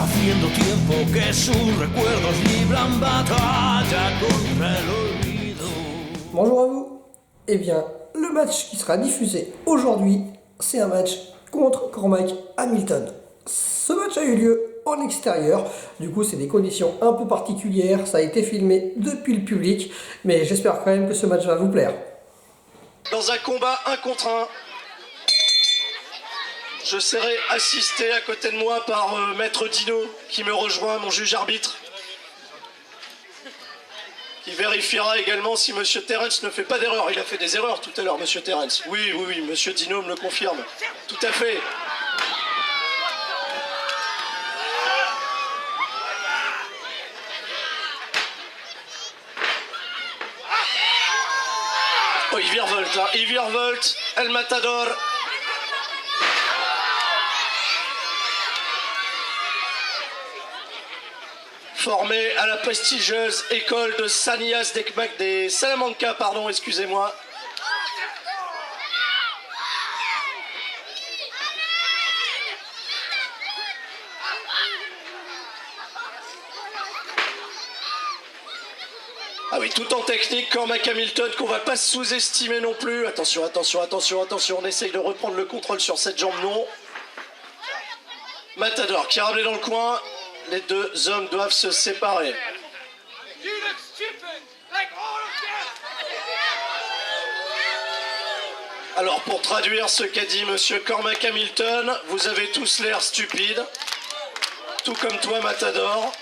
haciendo tiempo que sus recuerdos libran batalla contra el olvido. Bonjour à vous. Eh bien, le match qui sera diffusé aujourd'hui, c'est un match contre Cormac Hamilton. Ce match a eu lieu en extérieur, du coup c'est des conditions un peu particulières, ça a été filmé depuis le public, mais j'espère quand même que ce match va vous plaire. Dans un combat 1 contre 1, je serai assisté à côté de moi par Maître Dino, qui me rejoint, mon juge arbitre, qui vérifiera également si Monsieur Terence ne fait pas d'erreur. Il a fait des erreurs tout à l'heure, Monsieur Terence. Oui, Monsieur Dino me le confirme. Tout à fait. Oh, il virevolte, hein. Il virevolte, El Matador. Formé à la prestigieuse école de Sanias des Salamanca, pardon, excusez-moi. Ah oui, tout en technique, Cormac Hamilton, qu'on va pas sous-estimer non plus. Attention, attention, attention, attention, on essaye de reprendre le contrôle sur cette jambe, non. Matador qui est ramené dans le coin. Les deux hommes doivent se séparer. Alors pour traduire ce qu'a dit Monsieur Cormac Hamilton, vous avez tous l'air stupides, tout comme toi Matador.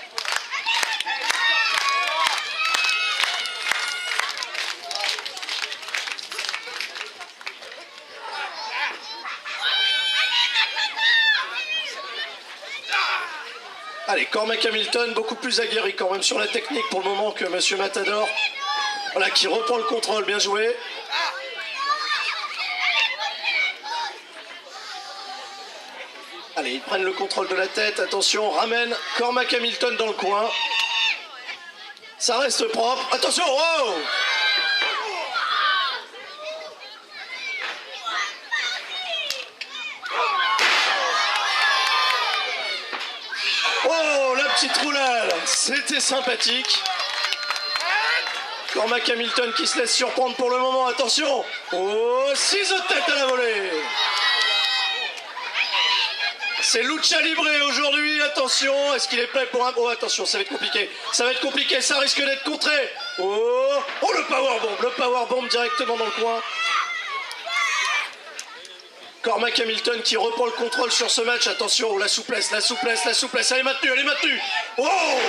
Allez, Cormac Hamilton, beaucoup plus aguerri quand même sur la technique pour le moment que Monsieur Matador. Voilà, qui reprend le contrôle, bien joué. Allez, ils prennent le contrôle de la tête, attention, ramène Cormac Hamilton dans le coin. Ça reste propre, attention, oh! Oh, la petite roulade, c'était sympathique. Cormac Hamilton qui se laisse surprendre pour le moment, attention. Oh, ciseaux de tête à la volée. C'est Lucha Libre aujourd'hui, attention. Est-ce qu'il est prêt pour un... Oh, attention, ça va être compliqué. Ça va être compliqué, ça risque d'être contré. Oh, le powerbomb directement dans le coin. Cormac Hamilton qui reprend le contrôle sur ce match. Attention, la souplesse, la souplesse, la souplesse. Elle est maintenue, elle est maintenue. Oh,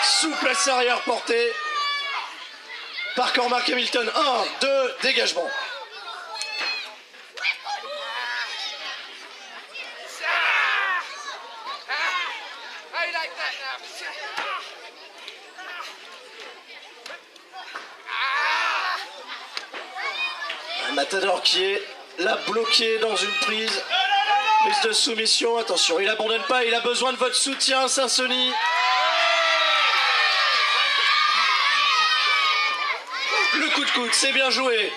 souplesse arrière portée par Cormac Hamilton. 1, 2, dégagement. Matador qui est là bloqué dans une prise de soumission. Attention, il abandonne pas, il a besoin de votre soutien, Saint-Sony. Le coup de coude, c'est bien joué.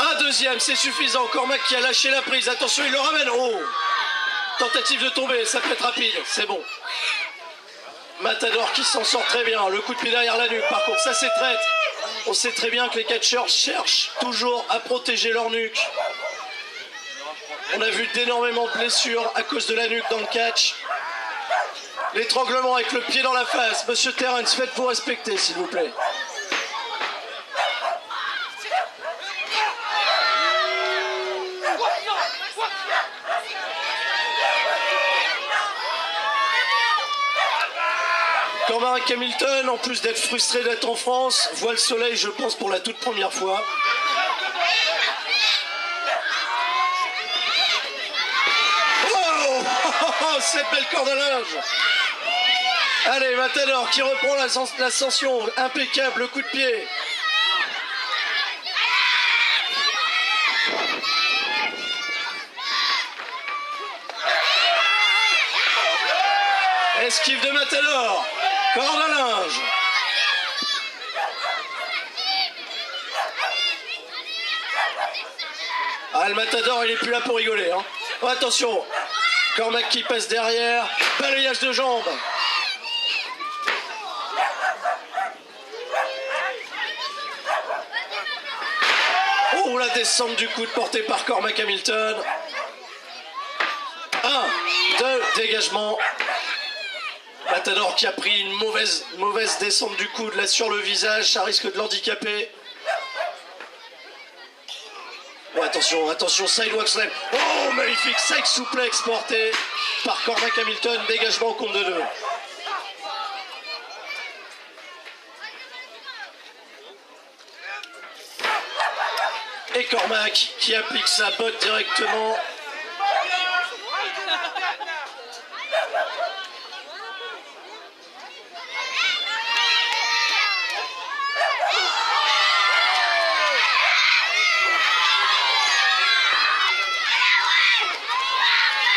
Un deuxième, c'est suffisant. Cormac qui a lâché la prise. Attention, il le ramène. Oh, tentative de tomber, ça peut être rapide, c'est bon. Matador qui s'en sort très bien. Le coup de pied derrière la nuque, par contre, ça c'est traite. On sait très bien que les catcheurs cherchent toujours à protéger leur nuque. On a vu d'énormément de blessures à cause de la nuque dans le catch. L'étranglement avec le pied dans la face. Monsieur Terence, faites-vous respecter, s'il vous plaît. Cormac Hamilton, en plus d'être frustré d'être en France, voit le soleil, je pense, pour la toute première fois. Oh, cette belle corde à linge. Allez, Matador qui reprend l'ascension, impeccable, le coup de pied. Esquive de Matador, corde à linge. Ah, le Matador, il est plus là pour rigoler. Hein. Oh, attention, Cormac qui passe derrière. balayage de jambes. Oh, la descente du coude portée par Cormac Hamilton. 1, 2, dégagement. Matador qui a pris une mauvaise descente du coude là sur le visage, ça risque de l'handicaper. Oh, attention, sidewalk slam. Oh, magnifique side suplex porté par Cormac Hamilton, dégagement au compte de 2. Et Cormac qui applique sa botte directement.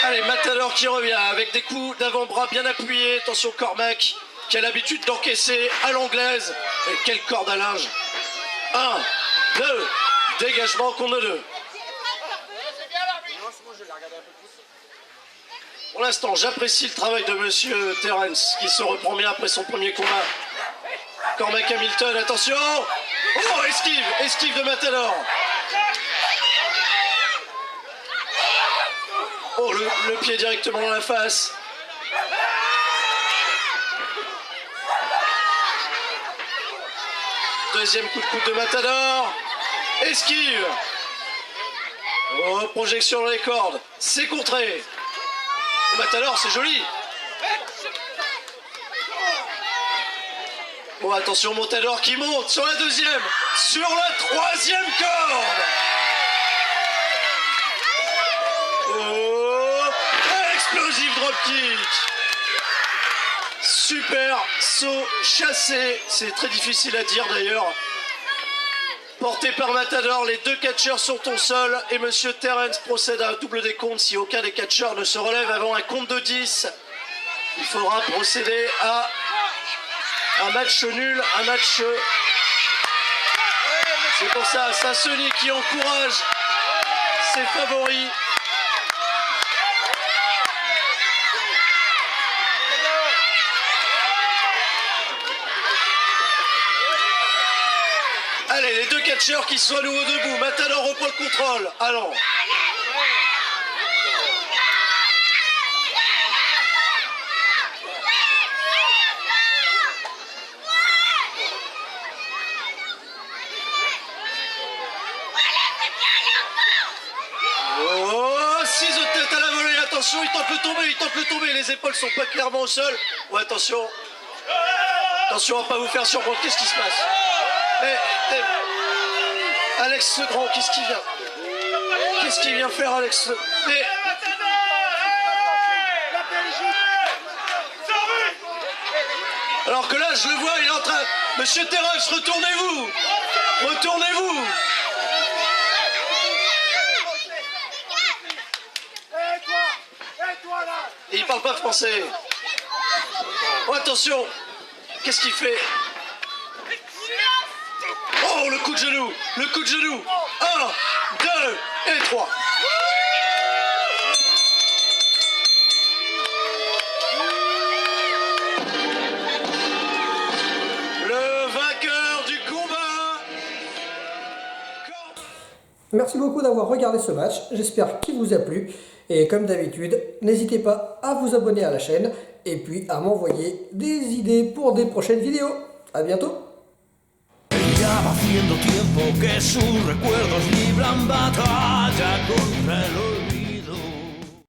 Allez, Matador qui revient avec des coups d'avant-bras bien appuyés. Attention Cormac qui a l'habitude d'encaisser à l'anglaise. Et quelle corde à linge. 1, 2, dégagement contre 2. Pour l'instant, j'apprécie le travail de monsieur Terence qui se reprend bien après son premier combat. Cormac Hamilton, attention. Oh, esquive de Matador. Oh, le pied directement dans la face. Deuxième coup de coude de Matador. Esquive. Oh, projection dans les cordes. C'est contré. Matador, c'est joli. Oh, attention, Matador qui monte sur la deuxième. Sur la troisième corde. Oh, explosif dropkick. Super saut chassé. C'est très difficile à dire d'ailleurs. Porté par Matador, les deux catcheurs sont au sol et monsieur Terence procède à un double décompte si aucun des catcheurs ne se relève avant un compte de 10. Il faudra procéder à un match nul, un match... C'est pour ça, Sassoni qui encourage ses favoris. Allez, les deux catcheurs qui sont à nouveau debout. Matador reprend le contrôle. Allons. Oh, 6 de tête à la volée. Attention, il tente le tomber. Les épaules sont pas clairement au sol. Oh, attention. Attention à pas vous faire surprendre. Qu'est-ce qui se passe? Alex Segrand, qu'est-ce qu'il vient faire, Alex? Alors que là, je le vois, il est en train... Monsieur Terence, retournez-vous. Et il parle pas français. Oh, attention. Qu'est-ce qu'il fait? Oh, le coup de genou. 1, 2 et 3. Le vainqueur du combat. Merci beaucoup d'avoir regardé ce match, j'espère qu'il vous a plu. Et comme d'habitude, n'hésitez pas à vous abonner à la chaîne et puis à m'envoyer des idées pour des prochaines vidéos. A bientôt. Ya va haciendo tiempo que sus recuerdos libran batalla contra el olvido.